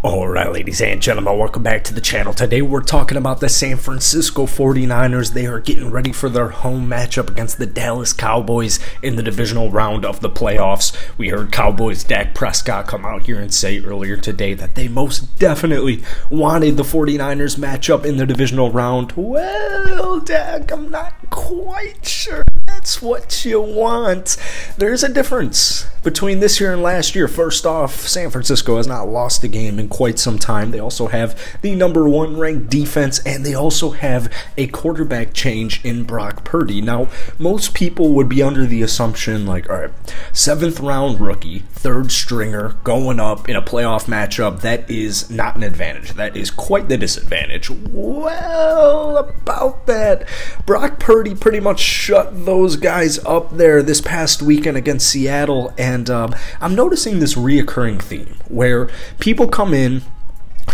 Alright, ladies and gentlemen, welcome back to the channel. Today we're talking about the San Francisco 49ers. They are getting ready for their home matchup against the Dallas Cowboys in the divisional round of the playoffs. We heard Cowboys' Dak Prescott come out here and say earlier today that they most definitely wanted the 49ers matchup in the divisional round. Well, Dak, I'm not quite sure that's what you want. There's a difference between this year and last year. First off, San Francisco has not lost a game in quite some time. They also have the #1 ranked defense, and they also have a quarterback change in Brock Purdy. Now, most people would be under the assumption like, all right, 7th round rookie, 3rd stringer, going up in a playoff matchup, that is not an advantage. That is quite the disadvantage. Well, about that, Brock Purdy pretty much shut those guys up there this past weekend against Seattle, and I'm noticing this reoccurring theme where people come in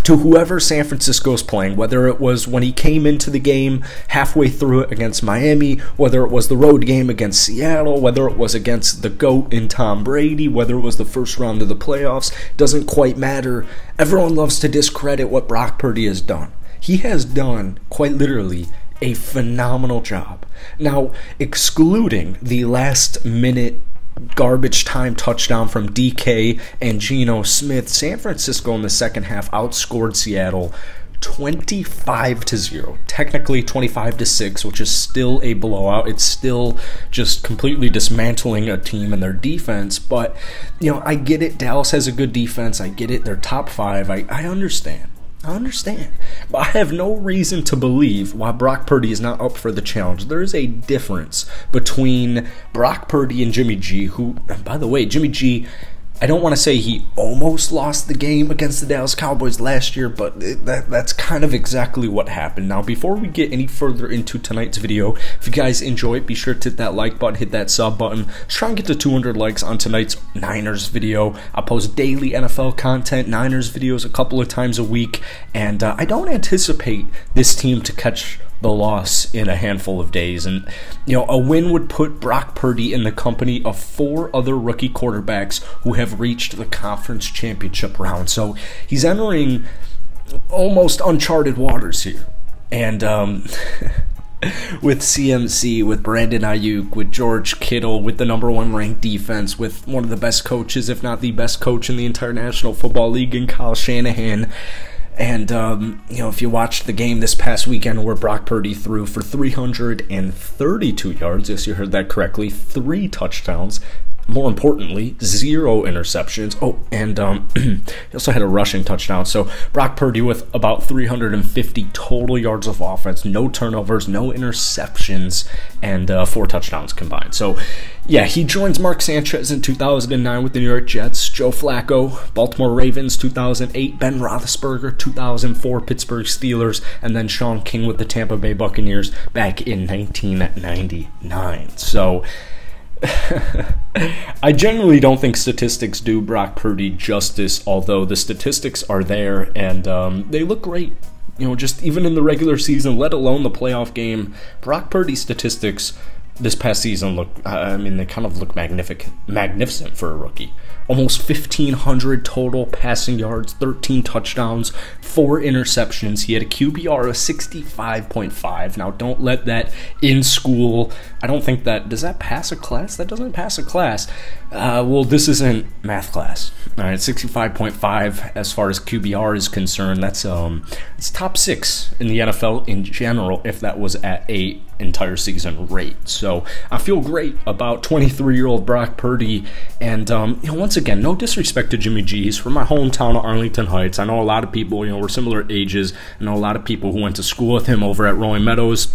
to whoever San Francisco is playing, whether it was when he came into the game halfway through it against Miami, whether it was the road game against Seattle, whether it was against the GOAT in Tom Brady, whether it was the first round of the playoffs, doesn't quite matter. Everyone loves to discredit what Brock Purdy has done. He has done, quite literally, a phenomenal job. Now, excluding the last minute garbage time touchdown from DK and Geno Smith, San Francisco in the second half outscored Seattle 25-0, technically 25-6, which is still a blowout. It's still just completely dismantling a team and their defense. But, you know, I get it. Dallas has a good defense. I get it. They're top 5. I understand. But I have no reason to believe why Brock Purdy is not up for the challenge. There is a difference between Brock Purdy and Jimmy G, who, by the way, Jimmy G, I don't want to say he almost lost the game against the Dallas Cowboys last year, but that's kind of exactly what happened. Now, before we get any further into tonight's video, if you guys enjoy it, be sure to hit that like button, hit that sub button. Let's try and get to 200 likes on tonight's Niners video. I post daily NFL content, Niners videos a couple of times a week, and I don't anticipate this team to catch the loss in a handful of days. And, you know, a win would put Brock Purdy in the company of 4 other rookie quarterbacks who have reached the conference championship round. So he's entering almost uncharted waters here. And with CMC, with Brandon Ayuk, with George Kittle, with the #1 ranked defense, with one of the best coaches, if not the best coach in the entire National Football League in Kyle Shanahan. And, you know, if you watched the game this past weekend where Brock Purdy threw for 332 yards, yes, you heard that correctly, 3 touchdowns, more importantly, 0 interceptions. Oh, and he also had a rushing touchdown. So Brock Purdy with about 350 total yards of offense, no turnovers, no interceptions, and 4 touchdowns combined. So, yeah, he joins Mark Sanchez in 2009 with the New York Jets, Joe Flacco, Baltimore Ravens 2008, Ben Roethlisberger 2004, Pittsburgh Steelers, and then Sean King with the Tampa Bay Buccaneers back in 1999. So I generally don't think statistics do Brock Purdy justice, although the statistics are there, and they look great. You know, just even in the regular season, let alone the playoff game, Brock Purdy's statistics this past season look, I mean, they kind of look magnificent for a rookie. Almost 1,500 total passing yards, 13 touchdowns, 4 interceptions. He had a QBR of 65.5. Now, don't let that in school. I don't think that, does that pass a class? That doesn't pass a class. Well, this isn't math class. All right, 65.5 as far as QBR is concerned. That's it's top 6 in the NFL in general if that was at a entire season rate. So I feel great about 23-year-old Brock Purdy. And you know, once again, no disrespect to Jimmy G. He's from my hometown of Arlington Heights. I know a lot of people, you know, we're similar ages. I know a lot of people who went to school with him over at Rolling Meadows.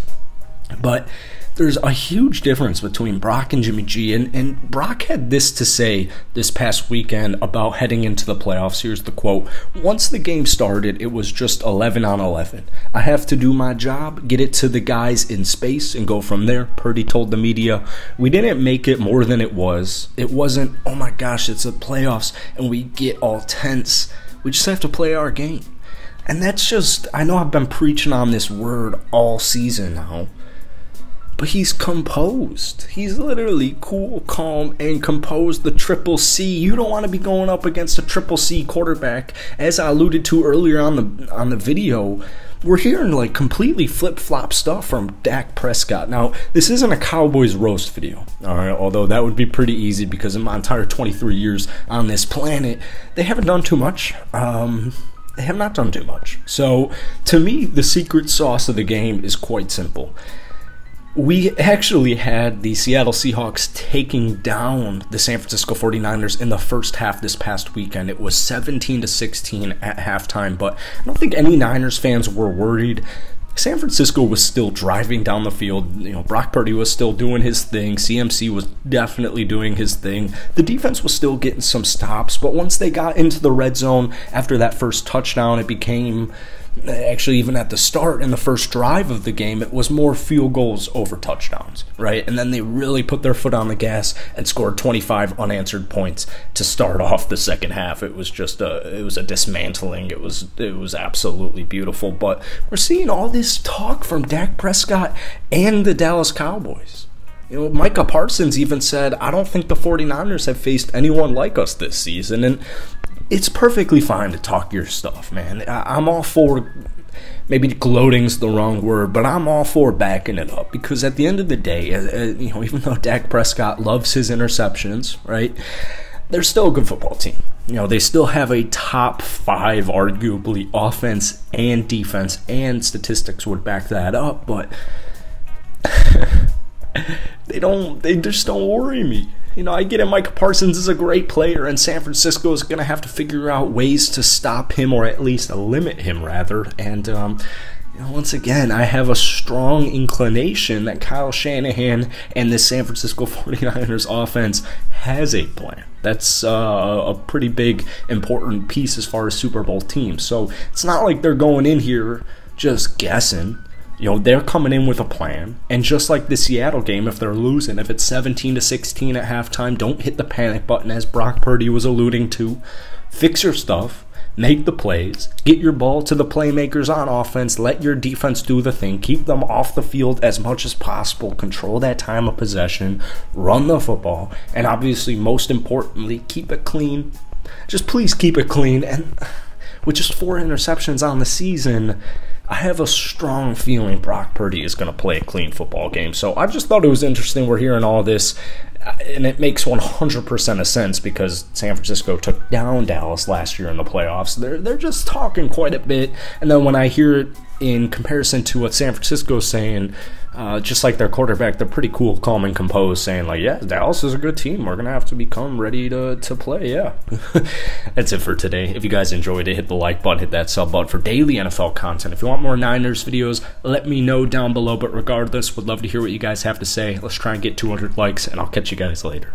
But there's a huge difference between Brock and Jimmy G, and Brock had this to say this past weekend about heading into the playoffs. Here's the quote: "Once the game started, it was just 11 on 11. I have to do my job, get it to the guys in space, and go from there." Purdy told the media, "We didn't make it more than it was. It wasn't, oh my gosh, it's the playoffs, and we get all tense. We just have to play our game." And that's just, I know I've been preaching on this word all season now, but he's composed. He's literally cool, calm, and composed. The triple C. You don't want to be going up against a triple C quarterback. As I alluded to earlier on the video, we're hearing like completely flip-flop stuff from Dak Prescott. Now, this isn't a Cowboys roast video, all right, although that would be pretty easy because in my entire 23 years on this planet, they haven't done too much. They have not done too much. So, to me, the secret sauce of the game is quite simple. We actually had the Seattle Seahawks taking down the San Francisco 49ers in the first half this past weekend. It was 17-16 at halftime, but I don't think any Niners fans were worried. San Francisco was still driving down the field. You know, Brock Purdy was still doing his thing. CMC was definitely doing his thing. The defense was still getting some stops, but once they got into the red zone after that first touchdown, it became, actually even at the start in the first drive of the game, it was more field goals over touchdowns, right? And then they really put their foot on the gas and scored 25 unanswered points to start off the second half. It was just it was a dismantling. It was absolutely beautiful. But we're seeing all this talk from Dak Prescott and the Dallas Cowboys. You know, Micah Parsons even said, I don't think the 49ers have faced anyone like us this season. And it's perfectly fine to talk your stuff, man. I'm all for, maybe gloating's the wrong word, but I'm all for backing it up because at the end of the day, you know, even though Dak Prescott loves his interceptions, right, they're still a good football team. You know, they still have a top 5, arguably, offense and defense, and statistics would back that up, but they just don't worry me. You know, I get it, Micah Parsons is a great player, and San Francisco is going to have to figure out ways to stop him, or at least limit him, rather. And, you know, once again, I have a strong inclination that Kyle Shanahan and the San Francisco 49ers offense has a plan. That's a pretty big, important piece as far as Super Bowl teams. So it's not like they're going in here just guessing. You know, they're coming in with a plan, and just like the Seattle game, if they're losing, if it's 17-16 at halftime, don't hit the panic button, as Brock Purdy was alluding to. Fix your stuff, make the plays, get your ball to the playmakers on offense, let your defense do the thing, keep them off the field as much as possible, control that time of possession, run the football, and obviously, most importantly, keep it clean. Just please keep it clean, and with just 4 interceptions on the season, I have a strong feeling Brock Purdy is going to play a clean football game. So I just thought it was interesting. We're hearing all this, and it makes 100% of sense because San Francisco took down Dallas last year in the playoffs. They're just talking quite a bit. And then when I hear it in comparison to what San Francisco is saying, just like their quarterback, they're pretty cool, calm, and composed, saying like, yeah, Dallas is a good team. We're going to have to become ready to play, yeah. That's it for today. If you guys enjoyed it, hit the like button, hit that sub button for daily NFL content. If you want more Niners videos, let me know down below. But regardless, would love to hear what you guys have to say. Let's try and get 200 likes, and I'll catch you guys later.